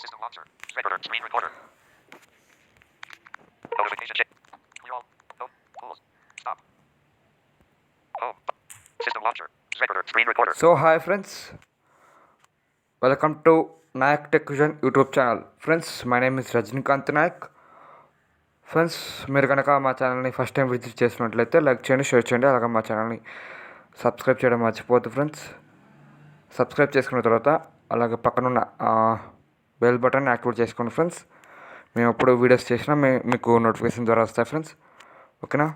System launcher. Recorder. Screen recorder. Notification check. Clear all. Home. Pools. Stop. Home. System launcher. Recorder. Screen recorder. So hi friends, welcome to Nayak Tech Vision YouTube channel. Friends my name is Rajinikanth Nayak. Friends మీరు కనుక మా ఛానల్ని first time visit చేసినట్లయితే like చేయండి, share చేయండి, అలాగే మా ఛానల్ని సబ్స్క్రైబ్ చేయడం మర్చిపోద్దు ఫ్రెండ్స్. సబ్స్క్రైబ్ చేసుకున్న తర్వాత అలాగే పక్కనున్న బెల్ బటన్ యాక్టివేట్ చేసుకోండి ఫ్రెండ్స్. మేము ఎప్పుడు వీడియోస్ చేసినా మీకు నోటిఫికేషన్ ద్వారా వస్తాయి ఫ్రెండ్స్. ఓకేనా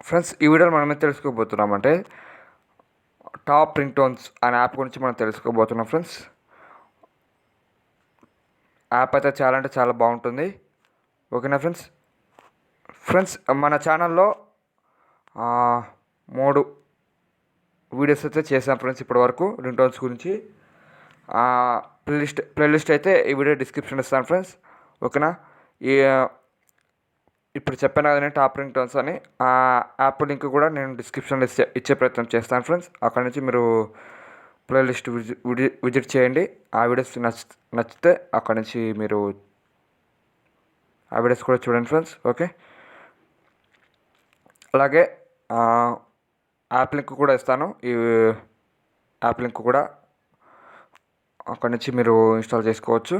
ఫ్రెండ్స్, ఈ వీడియోలో మనం ఏం తెలుసుకోబోతున్నామంటే టాప్ రింగ్టోన్స్ అనే యాప్ గురించి మనం తెలుసుకోబోతున్నాం ఫ్రెండ్స్. యాప్ అయితే చాలా అంటే చాలా బాగుంటుంది. ఓకేనా ఫ్రెండ్స్. ఫ్రెండ్స్ మన ఛానల్లో 3 వీడియోస్ అయితే చేసాం ఫ్రెండ్స్ ఇప్పటివరకు రింగ్టోన్స్ గురించి. ప్లేలిస్ట్ అయితే ఈ వీడియో డిస్క్రిప్షన్ ఇస్తాను ఫ్రెండ్స్. ఓకేనా. ఇప్పుడు చెప్పాను కదా నేను టాప్ రింగ్టోన్స్ అని, ఆ యాప్ లింక్ కూడా నేను డిస్క్రిప్షన్లో ఇచ్చే ప్రయత్నం చేస్తాను ఫ్రెండ్స్. అక్కడ నుంచి మీరు ప్లేలిస్ట్ విజిట్ చేయండి. ఆ వీడియోస్ నచ్చితే అక్కడ నుంచి మీరు ఆ వీడియోస్ కూడా చూడండి ఫ్రెండ్స్. ఓకే. అలాగే యాప్ లింక్ కూడా ఇస్తాను. ఈ యాప్ లింక్ కూడా అక్కడ నుంచి మీరు ఇన్స్టాల్ చేసుకోవచ్చు.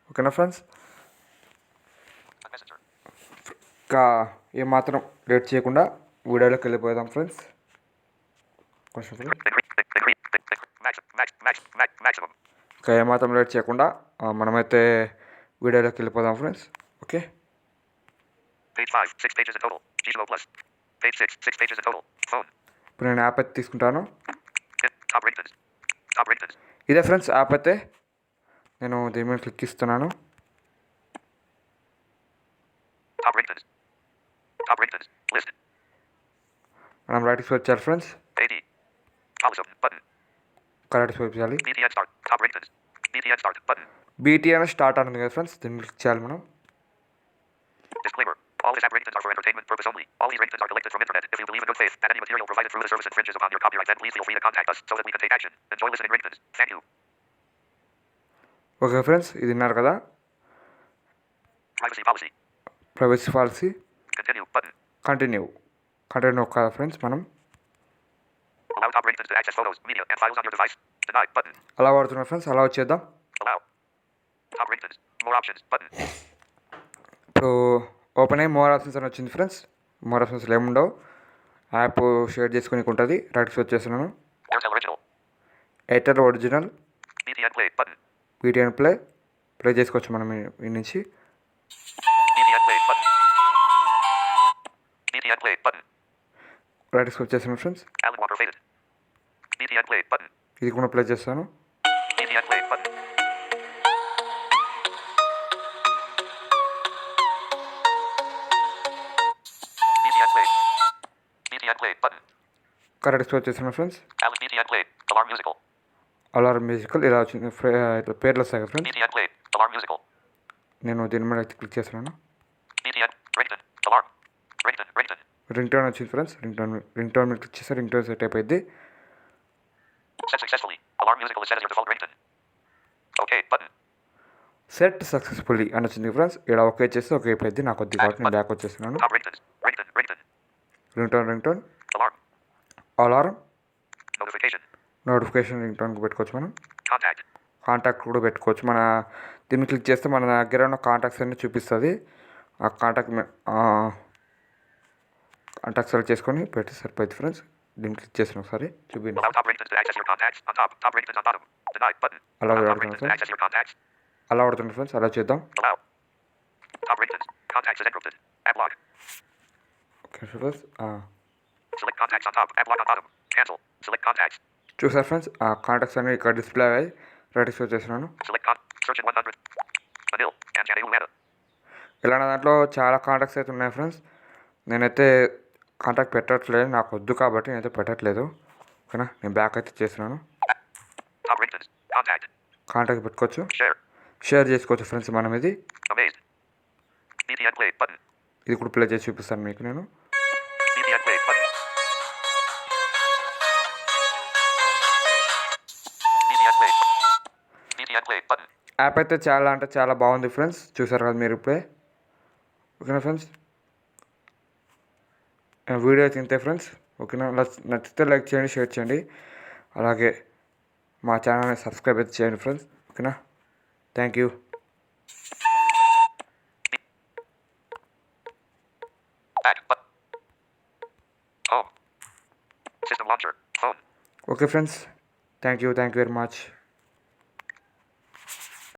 ఓకేనా ఫ్రెండ్స్. ఇంకా ఏమాత్రం లేట్ చేయకుండా వీడియోలోకి వెళ్ళిపోదాం ఫ్రెండ్స్. కొంచెం ఇంకా ఏమాత్రం లేట్ చేయకుండా మనమైతే వీడియోలోకి వెళ్ళిపోదాం ఫ్రెండ్స్. ఓకే. ఇప్పుడు నేను యాప్ అయితే తీసుకుంటాను. ఇదే ఫ్రెండ్స్ యాప్ అయితే. నేను దీని మీద క్లిక్ ఇస్తున్నాను. మనం రైట్ స్వైప్ చేయాలి ఫ్రెండ్స్. కరెక్ట్ స్వైప్ చేయాలి. BTN స్టార్ట్ అని కదా ఫ్రెండ్స్, దీన్ని క్లిక్ చేయాలి మనం. All his app ringtones are for entertainment purpose only. All these ringtones are collected from internet. If you believe in good faith that any material provided through the service infringes upon your copyright, then please feel free to contact us so that we can take action. Enjoy listening ringtones. Thank you. Okay friends, ఇది విన్నారు కదా. Privacy policy. Continue కదా friends. మనం allow top ringtones to access photos, media, and files on your device. Deny button. అలా వాడుతున్నాం friends. అలా వచ్చేద్దాం. Allow top ringtones. More options button. ఇప్పుడు ఓపెన్ అయ్యి మోర్ ఆప్షన్స్ అని వచ్చింది ఫ్రెండ్స్. మోర్ ఆప్షన్స్లో ఏముండవు. యాప్ షేర్ చేసుకుని ఉంటుంది. రైట్ స్వైప్ చేస్తున్నాను. Airtel original. BTN ప్లే చేసుకోవచ్చు మనం ఈ నుంచి. రైట్ స్వైప్ చేస్తున్నాను ఫ్రెండ్స్. ఇది కూడా ప్లే చేస్తాను. కరెక్ట్ స్వైప్ చేస్తున్నాను ఫ్రెండ్స్. అలారం మ్యూజికల్ ఇలా వచ్చింది. ఇట్లా పేర్లు వస్తాయి కదా ఫ్రెండ్స్. నేను దీని మీద అయితే క్లిక్ చేస్తున్నాను. రింగ్ టోన్ వచ్చింది ఫ్రెండ్స్. రింగ్ టోన్ మీద క్లిక్ చేస్తే రింగ్ టోన్ సెట్ అయిపోయింది. సెట్ సక్సెస్ఫుల్లీ అని వచ్చింది ఫ్రెండ్స్. ఇక్కడ ఓకే చేస్తే ఓకే అయిపోయింది. నాకు కొద్ది కాబట్టి నేను బ్యాక్ వచ్చేస్తున్నాను. Ring tone alarm notification ring టోన్కి పెట్టుకోవచ్చు. మనం కాంటాక్ట్ కూడా పెట్టుకోవచ్చు. మన దీన్ని క్లిక్ చేస్తే మన దగ్గర ఉన్న కాంటాక్ట్స్ అన్నీ చూపిస్తుంది. ఆ కాంటాక్ట్ సెలెక్ట్ చేసుకొని పెట్టి సరిపోయింది ఫ్రెండ్స్. దీన్ని క్లిక్ చేసిన ఒకసారి చూపించండి. అలా వాడుతుంది ఫ్రెండ్స్. అలా చేద్దాం. Okay friends. చూసారు ఫ్రెండ్స్, ఆ కాంటాక్ట్స్ అన్ని ఇక్కడ డిస్ప్లే అయ్యాయి. రైట్ స్వైప్ చేస్తున్నాను. ఇలాంటి దాంట్లో చాలా కాంటాక్ట్స్ అయితే ఉన్నాయి ఫ్రెండ్స్. నేనైతే కాంటాక్ట్ పెట్టట్లేదు, నాకు వద్దు కాబట్టి నేనైతే పెట్టట్లేదు. ఓకేనా. నేను బ్యాక్ అయితే చేస్తున్నాను. కాంటాక్ట్ పెట్టుకోవచ్చు, షేర్ చేసుకోవచ్చు ఫ్రెండ్స్. మనం ఇది కూడా ప్లే చేసి చూపిస్తాను మీకు నేను. యాప్ అయితే చాలా అంటే చాలా బాగుంది ఫ్రెండ్స్, చూసారు కదా మీరు ఇప్పుడే. ఓకేనా ఫ్రెండ్స్, వీడియో అయితే ఇంతే ఫ్రెండ్స్. ఓకేనా, నచ్చితే లైక్ చేయండి, షేర్ చేయండి, అలాగే మా ఛానల్ని సబ్స్క్రైబ్ అయితే చేయండి ఫ్రెండ్స్. ఓకేనా, thank you. Back. Home. System launcher. Phone. Okay friends, thank you very much.